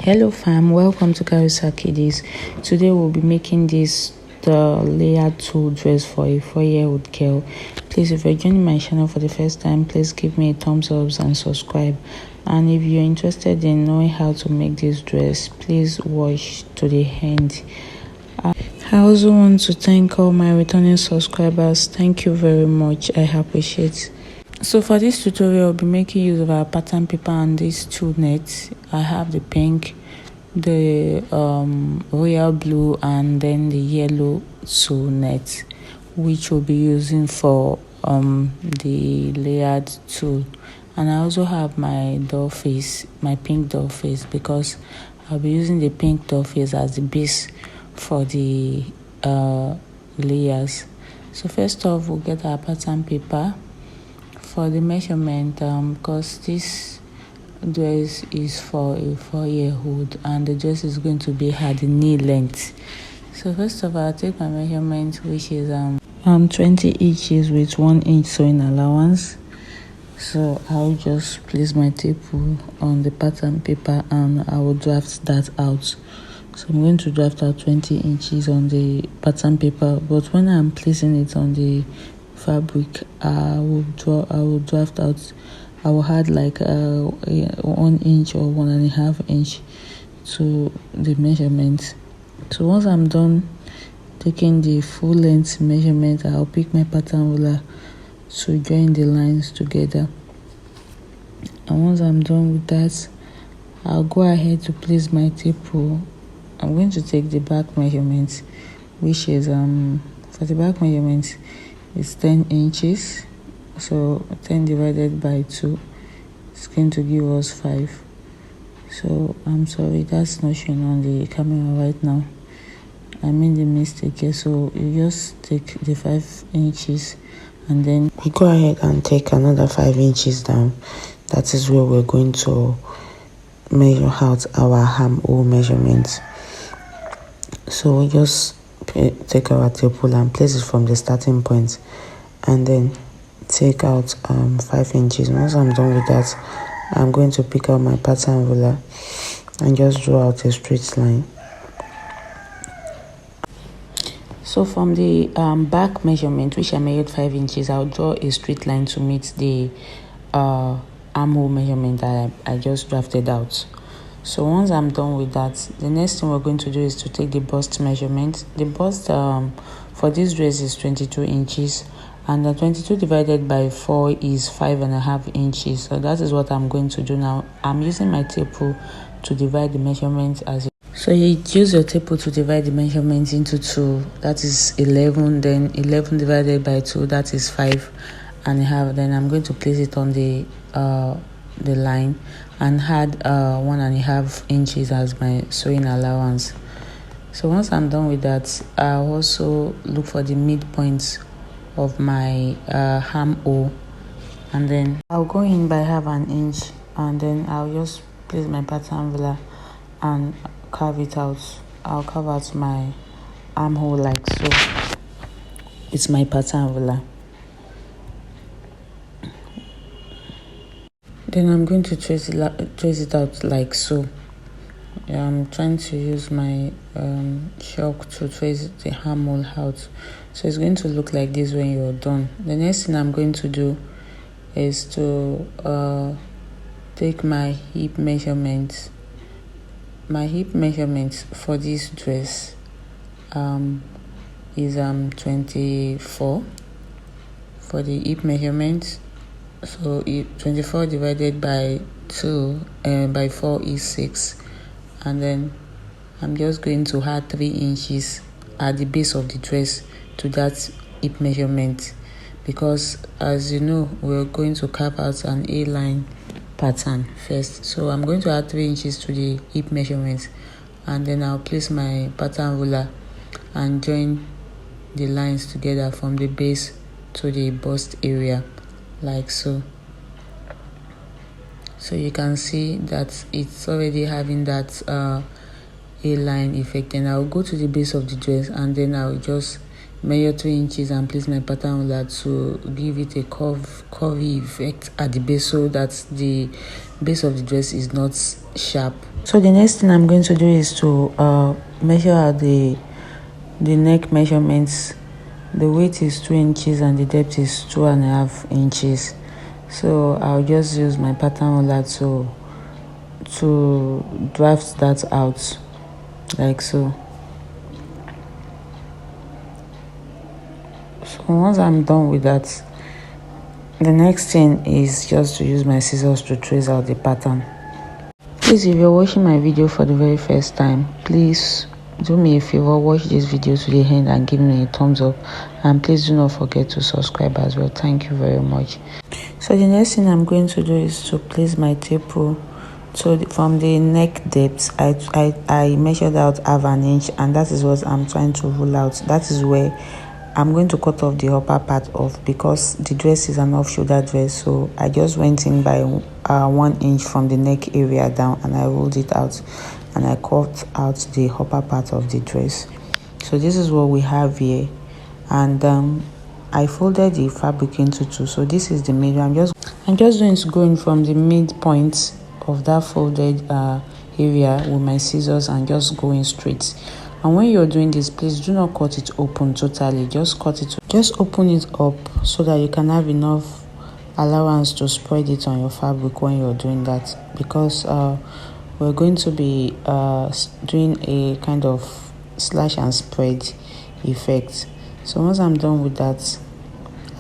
Hello fam, welcome to Carissa Kiddies. Today we'll be making the layered tulle dress for a 4-year-old girl. Please, if you're joining my channel for the first time, please give me a thumbs up and subscribe. And if you're interested in knowing how to make this dress, please watch to the end. I also want to thank all my returning subscribers. Thank you very much. I appreciate. So for this tutorial, I'll be making use of our pattern paper and these two nets. I have the pink, the royal blue, and then the yellow two nets, which we'll be using for the layered tulle. And I also have my doll face, my pink doll face, because I'll be using the pink doll face as the base for the layers. So first off, we'll get our pattern paper. For the measurement, because this dress is for a 4-year-old and the dress is going to be at the knee length. So first of all, I'll take my measurement, which is 20 inches with 1 inch sewing allowance. So I'll just place my tape on the pattern paper and I will draft that out. So I'm going to draft out 20 inches on the pattern paper, but when I'm placing it on the fabric, I will draft out, I will add like 1 inch or 1.5 inch to the measurement. So once I'm done taking the full length measurement, I'll pick my pattern ruler to join the lines together. And once I'm done with that, I'll go ahead to place my tape rule. I'm going to take the back measurement, which is for the back measurement is 10 inches. So 10 divided by 2 is going to give us 5. So I'm sorry, that's not shown on the camera right now. I made a mistake here. So you just take the 5 inches and then we go ahead and take another 5 inches down. That is where we're going to measure out our armhole measurement. So we just take our tape rule and place it from the starting point and then take out 5 inches. Once I'm done with that, I'm going to pick out my pattern ruler and just draw out a straight line. So from the back measurement, which I measured 5 inches, I'll draw a straight line to meet the armhole measurement that I just drafted out. So once I'm done with that, the next thing we're going to do is to take the bust measurement. The bust for this dress is 22 inches and the 22 divided by 4 is 5.5 inches. So that is what I'm going to do now. I'm using my tape rule to divide the measurement as so you use your tape rule to divide the measurements into 2. That is 11. Then 11 divided by 2, that is 5.5. Then I'm going to place it on the line and add 1.5 inches as my sewing allowance. So once I'm done with that, I'll also look for the midpoint of my armhole and then I'll go in by 1/2 inch and then I'll just place my pattern ruler and carve it out. I'll carve out my armhole like so. It's my pattern ruler. Then I'm going to trace it out like so. I'm trying to use my chalk to trace the armhole out. So it's going to look like this when you're done. The next thing I'm going to do is to take my hip measurements. My hip measurements for this dress is 24 for the hip measurements. So 24 divided by 2 by 4 is 6, and then I'm just going to add 3 inches at the base of the dress to that hip measurement, because as you know, we're going to carve out an A-line pattern first. So I'm going to add 3 inches to the hip measurement and then I'll place my pattern ruler and join the lines together from the base to the bust area like so. So you can see that it's already having that A-line effect. And I'll go to the base of the dress and then I'll just measure 3 inches and place my pattern on that to give it a curvy effect at the base, so that the base of the dress is not sharp. So the next thing I'm going to do is to measure out the neck measurements. The weight is 2 inches and the depth is 2.5 inches. So I'll just use my pattern on that to draft that out like so. So once I'm done with that, the next thing is just to use my scissors to trace out the pattern. Please, if you're watching my video for the very first time, please do me a favor, watch this video to the end and give me a thumbs up, and please do not forget to subscribe as well. Thank you very much. So the next thing I'm going to do is to place my tape rule. So from the neck depth, I measured out half an inch, and that is what I'm trying to rule out. That is where I'm going to cut off the upper part off, because the dress is an off-shoulder dress. So I just went in by 1 inch from the neck area down, and I rolled it out, and I cut out the upper part of the dress. So this is what we have here, and I folded the fabric into two. So this is the middle. I'm just going to go in from the midpoint of that folded area with my scissors and just go in straight. And when you're doing this, please do not cut it open totally. Just open it up so that you can have enough allowance to spread it on your fabric when you're doing that, because we're going to be doing a kind of slash and spread effect. So once I'm done with that,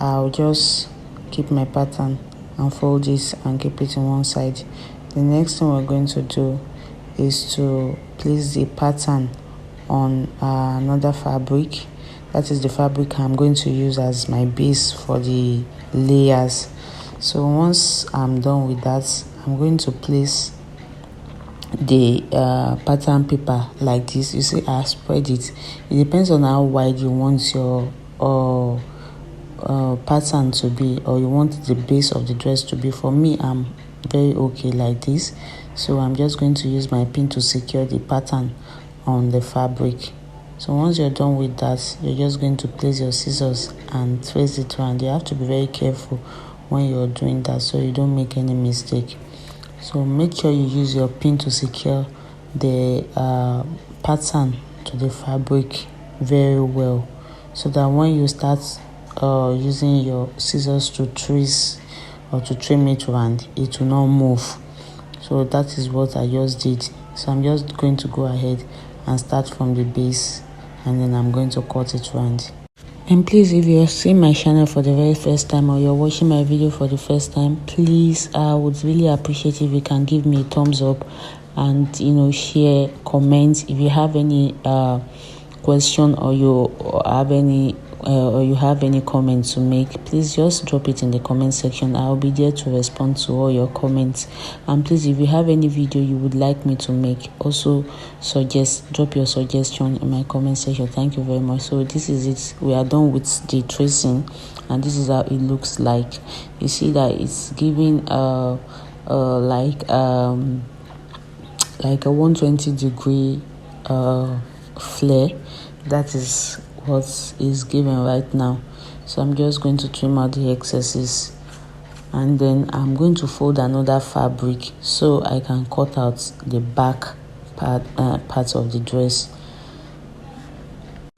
I'll just keep my pattern and fold this and keep it in one side. The next thing we're going to do is to place the pattern on another fabric. That is the fabric I'm going to use as my base for the layers. So once I'm done with that, I'm going to place the pattern paper like this. You see, I spread it. It depends on how wide you want your pattern to be, or you want the base of the dress to be. For me, I'm very okay like this. So I'm just going to use my pin to secure the pattern on the fabric. So once you're done with that, you're just going to place your scissors and trace it around. You have to be very careful when you're doing that so you don't make any mistake. So make sure you use your pin to secure the pattern to the fabric very well, so that when you start using your scissors to trace or to trim it around, it will not move. So that is what I just did. So I'm just going to go ahead and start from the base, and then I'm going to cut it around. And please, if you're seeing my channel for the very first time, or you're watching my video for the first time, please, I would really appreciate if you can give me a thumbs up and share, comment. If you have any question, or you have any comments to make, please just drop it in the comment section. I'll be there to respond to all your comments. And please, if you have any video you would like me to make, also drop your suggestion in my comment section. Thank you very much. So this is it. We are done with the tracing, and this is how it looks like. You see that it's giving like a 120-degree flare. That is what is given right now. So I'm just going to trim out the excesses, and then I'm going to fold another fabric so I can cut out the back parts of the dress.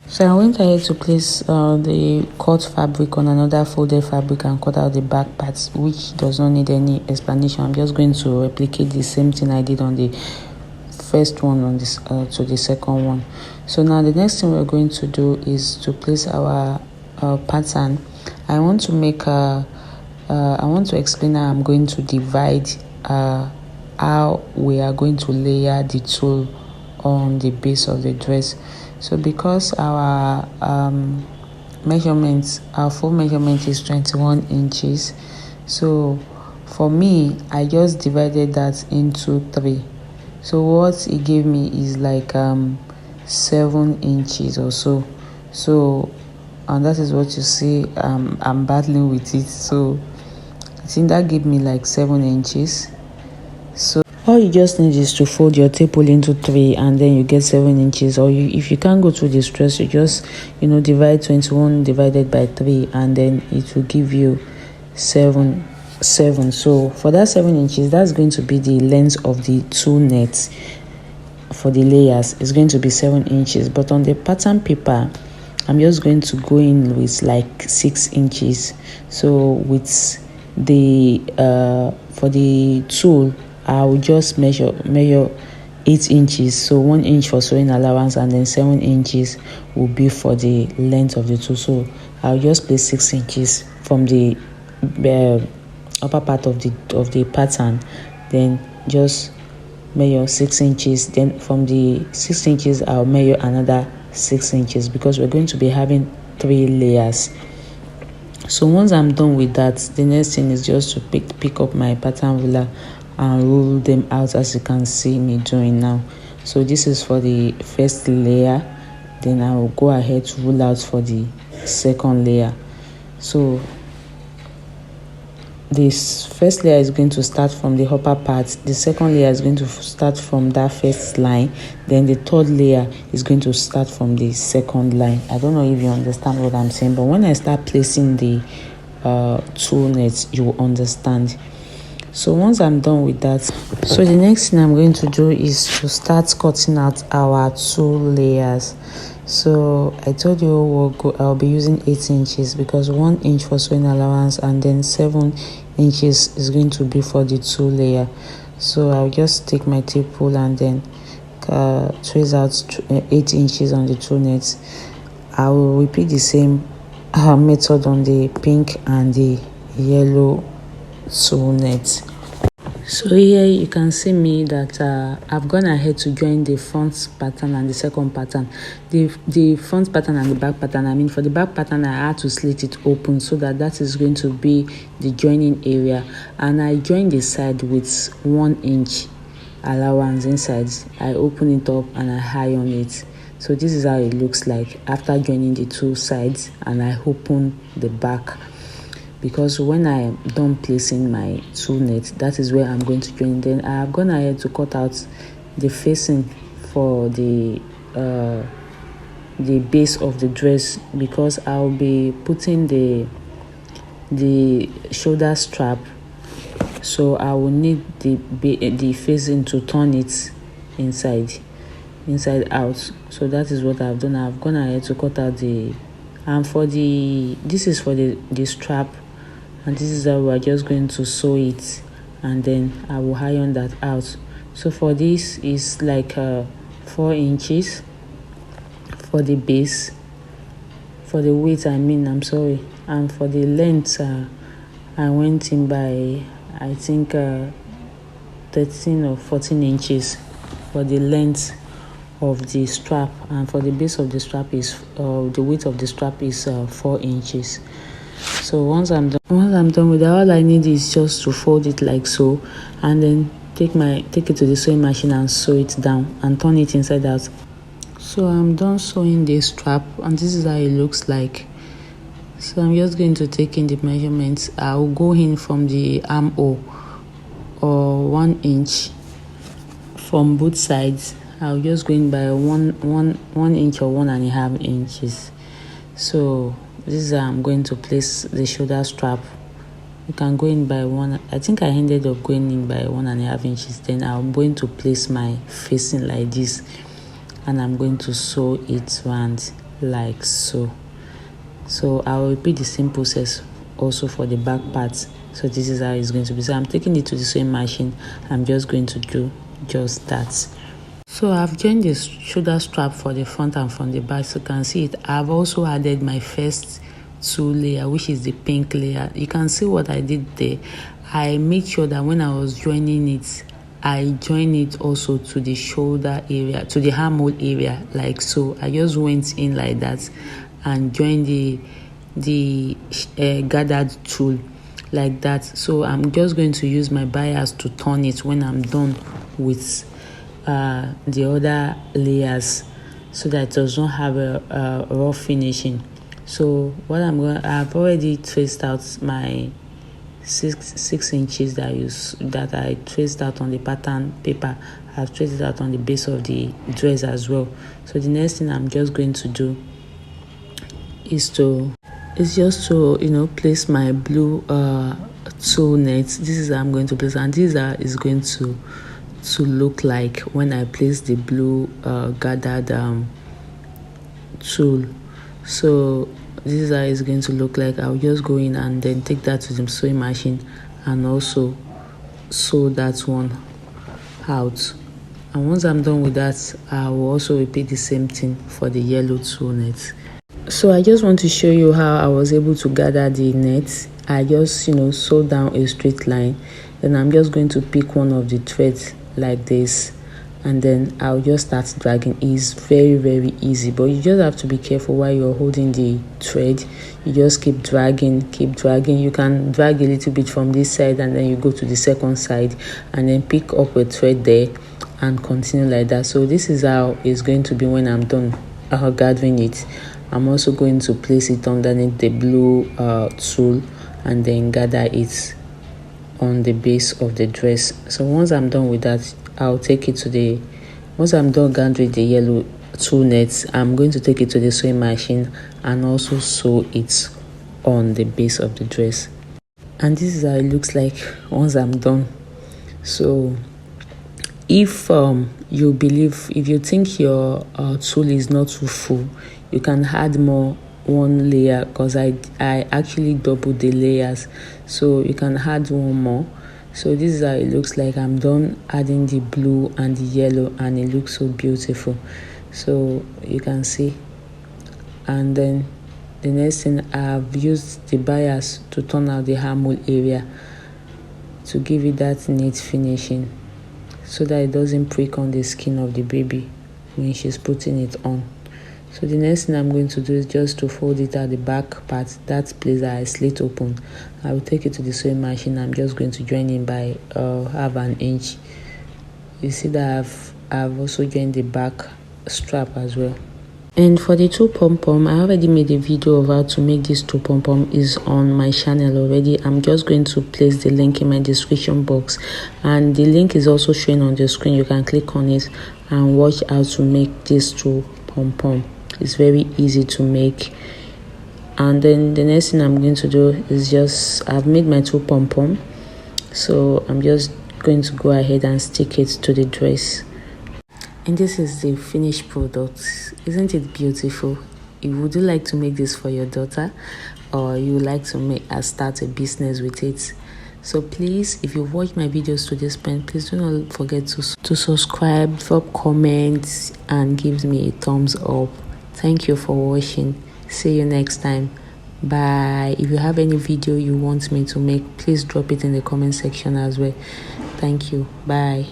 So I went ahead to place the cut fabric on another folded fabric and cut out the back parts, which does not need any explanation. I'm just going to replicate the same thing I did on the first one on this to the second one. So now the next thing we're going to do is to place our pattern. I want to explain how I'm going to divide how we are going to layer the tulle on the base of the dress. So because our full measurement is 21 inches, so for me, I just divided that into 3. So what it gave me is like 7 inches or so. So, and that is what you see. I'm battling with it. So I think that gave me like 7 inches. So all you just need is to fold your tape hole into 3, and then you get 7 inches. Or if you can't go through the stress, you just divide 21 divided by 3, and then it will give you 7. So for that 7 inches, that's going to be the length of the 2 nets. For the layers, it's going to be 7 inches, but on the pattern paper, I'm just going to go in with like 6 inches. So with the for the tool, I will just measure 8 inches. So 1 inch for sewing allowance, and then 7 inches will be for the length of the tool. So I'll just place 6 inches from the upper part of the pattern, then just measure 6 inches. Then from the 6 inches, I'll measure another 6 inches, because we're going to be having 3 layers. So once I'm done with that, the next thing is just to pick up my pattern ruler and roll them out, as you can see me doing now. So this is for the first layer, then I will go ahead to roll out for the second layer. So this first layer is going to start from the upper part, the second layer is going to start from that first line, then the third layer is going to start from the second line. I don't know if you understand what I'm saying, but when I start placing the 2 nets, you will understand. So once I'm done with that, so the next thing I'm going to do is to start cutting out our 2 layers. So I told you I'll be using 8 inches, because 1 inch for sewing allowance, and then 7 inches is going to be for the 2 layer. So I'll just take my tape hole and then trace out 8 inches on the 2 nets. I will repeat the same method on the pink and the yellow 2 nets. So here you can see me that I've gone ahead to join the front pattern and the second pattern. The front pattern and the back pattern, I mean for the back pattern I had to slit it open, so that is going to be the joining area, and I joined the side with 1 inch allowance inside. I open it up and I iron it. So this is how it looks like after joining the 2 sides, and I open the back, because when I am done placing my 2 nets, that is where I'm going to join. Then I have gone ahead to cut out the facing for the base of the dress, because I'll be putting the shoulder strap. So I will need the facing to turn it inside out. So that is what I've done. I've gone ahead to cut out this is for the strap, and this is how we're just going to sew it, and then I will iron that out. So for this is like 4 inches for the base, for the width I'm sorry, and for the length I went in by I think 13 or 14 inches for the length of the strap, and for the base of the strap is the width of the strap is 4 inches. So once I'm done with that, all I need is just to fold it like so, and then take it to the sewing machine and sew it down and turn it inside out. So I'm done sewing the strap, and this is how it looks like. So I'm just going to take in the measurements. I'll go in from the armhole, or 1 inch from both sides. I'll just go in by one inch or 1.5 inches. So this is how I'm going to place the shoulder strap. You can go in by 1. I think I ended up going in by 1.5 inches. Then I'm going to place my facing like this, and I'm going to sew it round like so. So I'll repeat the same process also for the back part. So this is how it's going to be. So I'm taking it to the sewing machine. I'm just going to do just that. So I've joined the shoulder strap for the front and from the back. So you can see it. I've also added my first 2 layer, which is the pink layer. You can see what I did there. I made sure that when I was joining it, I joined it also to the shoulder area, to the armhole area, like so. I just went in like that and joined the gathered tool like that. So I'm just going to use my bias to turn it when I'm done with the other layers, so that it does not have a rough finishing. So what I've already traced out my six inches that I traced out on the pattern paper. I've traced it out on the base of the dress as well. So the next thing I'm just going to do is just to place my blue tulle net. This is how I'm going to place, and this is going to look like when I place the blue gathered tulle. So this is how it's going to look like. I'll just go in and then take that to the sewing machine and also sew that one out. And once I'm done with that, I will also repeat the same thing for the yellow tulle net. So I just want to show you how I was able to gather the net. I just sew down a straight line, then I'm just going to pick one of the threads like this, and then I'll just start dragging. It's very easy, but you just have to be careful while you're holding the thread. You just keep dragging. You can drag a little bit from this side, and then you go to the second side and then pick up a thread there and continue like that. So this is how it's going to be when I'm done gathering it. I'm also going to place it underneath the blue tulle and then gather it on the base of the dress. So once I'm done with that, I'll take it to once I'm done gathering the yellow tulle nets, I'm going to take it to the sewing machine and also sew it on the base of the dress. And this is how it looks like once I'm done. So if you think your tulle is not too full, you can add one layer, because I actually doubled the layers, so you can add one more. So this is how it looks like. I'm done adding the blue and the yellow, and it looks so beautiful, so you can see. And then the next thing, I've used the bias to turn out the armhole area to give it that neat finishing, so that it doesn't prick on the skin of the baby when she's putting it on. So the next thing I'm going to do is just to fold it at the back part, that place that I slit open. I will take it to the sewing machine. I'm just going to join in by half an inch. You see that I've also joined the back strap as well. And for the tulle pom pom, I already made a video of how to make this tulle pom pom. Is on my channel already. I'm just going to place the link in my description box, and the link is also showing on the screen. You can click on it and watch how to make this tulle pom pom. It's very easy to make. And then the next thing I'm going to do is I've made my tulle pom pom, so I'm just going to go ahead and stick it to the dress. And this is the finished product. Isn't it beautiful? Would you like to make this for your daughter, or you would like to start a business with it? So please, if you've watched my videos to this point, please do not forget to subscribe, drop comments, and give me a thumbs up. Thank you for watching. See you next time. Bye. If you have any video you want me to make, please drop it in the comment section as well. Thank you. Bye.